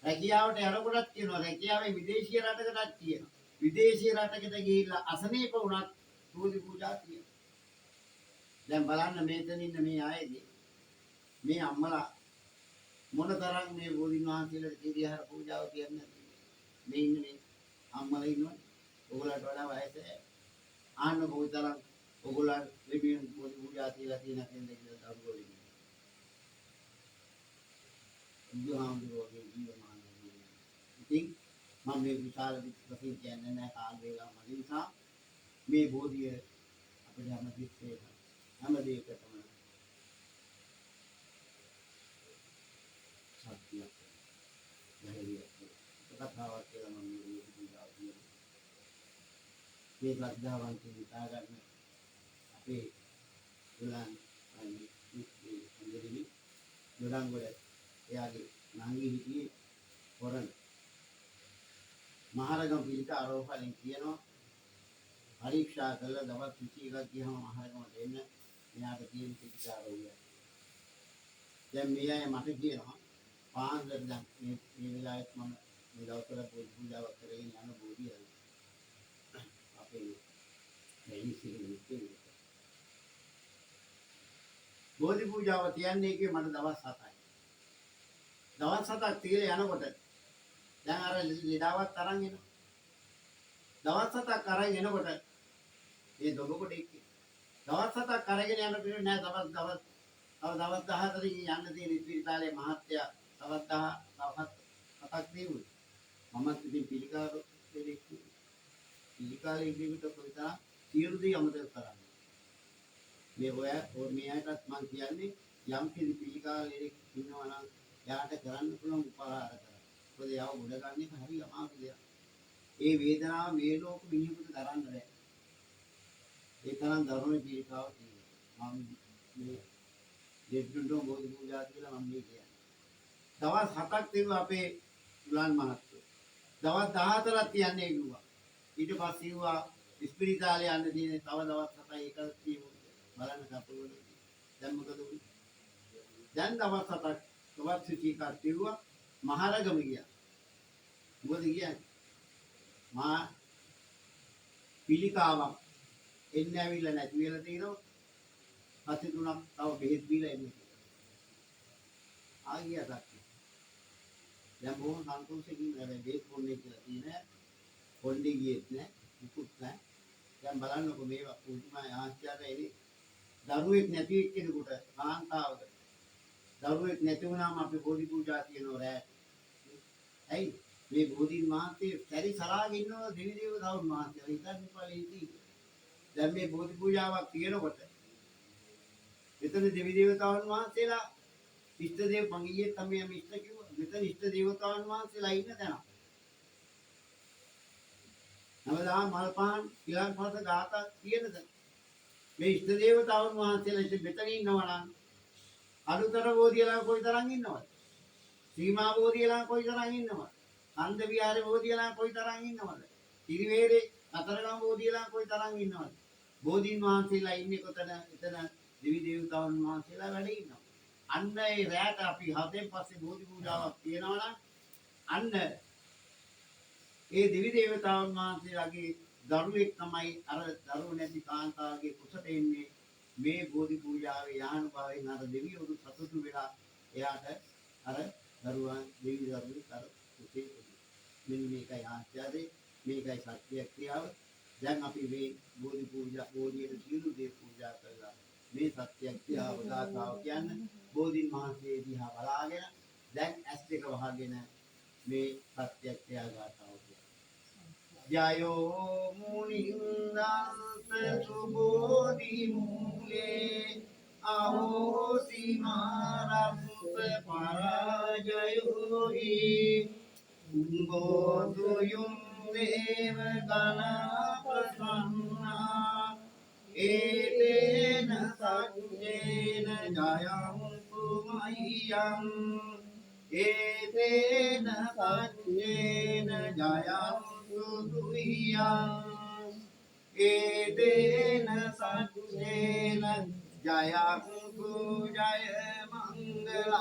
රැකියාවට යනකොටත් කියනවා රැකියාවේ විදේශීය රටකටත් කියනවා. විදේශීය රටකට ගිහිල්ලා අසනීප වුණත් බෝධි පූජා තියෙනවා. දැන් බලන්න මෙතන ඉන්න මේ අයදී මේ අම්මලා මොනතරම් මේ බෝධින් වහන්සේලාට කිරියහර පූජාව කියන්නේ මේ ඉන්නේ මේ අම්මලා ඉන්නවනේ. ඕගොල්ලන්ට වඩා වයස ආන්න කොයිතරම් ඕගොල්ලන් ලිපියෙන් බෝධි පූජා තියලා තියෙන කෙනෙක් කියලා දරුවෝ බුදුහාමුදුරුවෝගේ ජීවමාන ඉතින් මම මේ විශාල වශයෙන් කියන්නේ නැහැ කාල වේලාව මදි නිසා මේ බෝධිය අපිට හැම දෙයකටම සත්‍යයක් ධෛර්යයක් කතාවක් කියලා මම මේ විදිහට කියනවා මේ ශ්‍රද්ධාවන්තයන් හිතා ගන්න අපේ දුලන් අනිත් දුලන් වල එයාගේ නංගි හිටියේ හොරන් මහරගම පිළික ආරෝපණය කියනවා පරීක්ෂා කළා දවස් 21ක් ගියාම මහරගමට එන්න එයාට තියෙන පිටිකාරෝය දැන් මේ අය මට කියනවා පාන්දර දැන් මේ වෙලාවෙත් මම මේ දවස්වල පූජාවක් කරගෙන යන බෝධිය අපේ දෙයිසිලෙන්නේ බෝධි පූජාව තියන්නේ කි මට දවස් 7යි දවස් 7ක් තියලා යනකොට දැන් අර ලීඩාවත් අරන් එනවා. දවස් 7ක් අරන් එනකොට මේ දොබකොට එක්කේ. දවස් 7ක් අරගෙන යනකොට නෑ දවස් 14 යන්න තියෙන ඉස්පිරිතාලේ මහත්තයා දවස් 7ක් දීවුවා. මමත් ඉතින් පිළිකාරෝ දෙලෙක් පිළිකාරේ ඉදිරියට කොයිතා සියලුදී අමතක කරන්නේ. මේ ඔය මේ අයටත් මම කියන්නේ යම් කිසි පිළිකාරේ ඉන්නවා නම් යාට කරන්න පුළුවන් උපකාර කරා. මොකද යාව ගොඩ ගන්න එක හරි අමාරු දෙයක්. ඒ වේදනාව මේ ලෝක මිනිහෙකුට දරන්න බෑ. ඒ තරම් දරුණු පීඩාවක් තියෙනවා. මම මේ දෙවියන්ට බෝධි පූජා කියලා මම මේ කියන්නේ. දවස් 7ක් තිබුණා අපේ දුලන් මහත්තයෝ. දවස් 14ක් තියන්නේ කිව්වා. ඊට පස්සේ කිව්වා ඉස්පිරිතාලේ යන්න තියෙන තව දවස් 7යි එකක් තියෙනවා. බලන්න කපුවල. දැන් මොකද උනේ? දැන් දවස් 7ක් තවත් සිටිකක් තියුවා මහරගම ගියා. මොකද කියන්නේ? මා පිළිකාවක් එන්නේ ඇවිල්ලා නැති වෙලා තියෙනවා. පස්සේ තුනක් තව බෙහෙත් දීලා එන්නේ. ආගියටත්. දැන් බොහොම සන්තෝෂයෙන් මේ බෙහෙත් කොන්නේ කියලා තියෙන. කොණ්ඩේ ගියෙත් නෑ, මුකුත් නෑ. දැන් බලන්නකො මේවා පුදුමයි ආශ්චර්යයි. දරුවෙක් නැති එක්කෙනෙකුට කාන්තාවකට දරුවෙක් නැති වුණාම අපි බෝධි පූජා කියනවා රෑ. ඇයි? මේ බෝධින් වහන්සේ පරි සලාගෙන ඉන්නවා දෙවි දේවතාවුන් වහන්සේලා හිතන්න ඵලෙදී. දැන් මේ බෝධි පූජාවක් කියනකොට මෙතන දෙවි දේවතාවුන් වහන්සේලා ඉෂ්ට දේව පංගියේ තමයි අපි ඉෂ්ට කිව්වා. මෙතන ඉෂ්ට දේවතාවුන් වහන්සේලා ඉන්න තැන. නවදා මල් පහන් කිලන් පහස ගාථා කියනද මේ ඉෂ්ට දේවතාවුන් වහන්සේලා ඉතින් මෙතන ඉන්නවා නම් අනුතර බෝධියලා කොයිතරම් ඉන්නවද? සීමා බෝධියලා කොයිතරම් ඉන්නවද? අන්ද විහාරේ බෝධියලා කොයිතරම් ඉන්නවද? ඉරිවේරේ අතරගම බෝධියලා කොයිතරම් ඉන්නවද? බෝධීන් වහන්සේලා ඉන්නේ කොතන? එතන දෙවි දේවතාවුන් වහන්සේලා වැඩ ඉන්නවා. අන්න ඒ රැට අපි හතෙන් පස්සේ බෝධි පූජාවක් තියනවා නම් අන්න ඒ දෙවි දේවතාවුන් වහන්සේලාගේ දරුවෙක් තමයි අර දරුව නැති කාන්තාවගේ කුසට එන්නේ. මේ බෝධි පූජාවේ යානුභාවයෙන් අර දෙවියෝ සතුටු වෙලා එයාට අර දරුවන් දෙවි දරුවෙක් අර කුසේ මෙන්න මේකයි ආචාර්ය මේකයි සත්‍ය ක්‍රියාව. දැන් අපි මේ බෝධි පූජා බෝධියට සියලු දේ පූජා කළා. මේ සත්‍ය ක්‍රියාව ගාථාව කියන්නේ බෝධින් වහන්සේ දිහා බලාගෙන දැන් ඇස් දෙක වහගෙන මේ සත්‍ය ක්‍රියා ගාථාව ජයෝ මුනින්දන්ත සුබෝධි මූලේ අහෝසි මාරස්ස පරාජයෝ හි උංගෝදුයුම් දේව ගණපසන්නා ඒතේන සච්චේන ජයන්තු මහියං ඒතේන සච්චේන ජයන්තු දුහියං ඒතේන සච්චේන ජයන්තු ජය මංගලං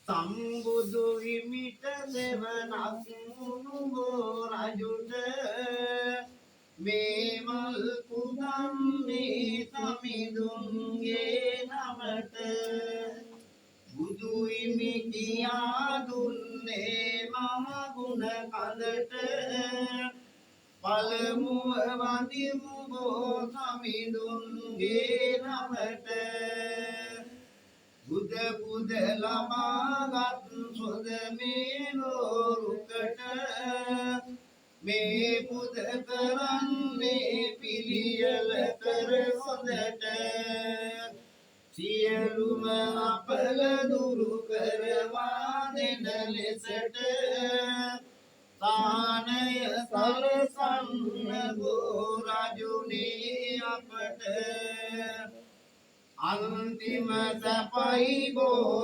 සම්බුදු හිමිට දෙවනක් නුඹෝ රජුට මේ මල් පුදන්නේ සමිඳුන්ගේ නමට බුදු හිමි කියා දුන්නේ මම ගුණ කඳට පළමුව වඳිමු බෝ සමිඳුන්ගේ නමට බුද බුද ලබාගත් සොද මේ ලෝරුකට මේ බුද කරන්නේ පිළියෙල කර හොඳට සියලුම අපල දුරු කරවා දෙන ලෙසට තානය සලසන්න බෝ රජුනේ අපට අන්තිම සපයි බෝ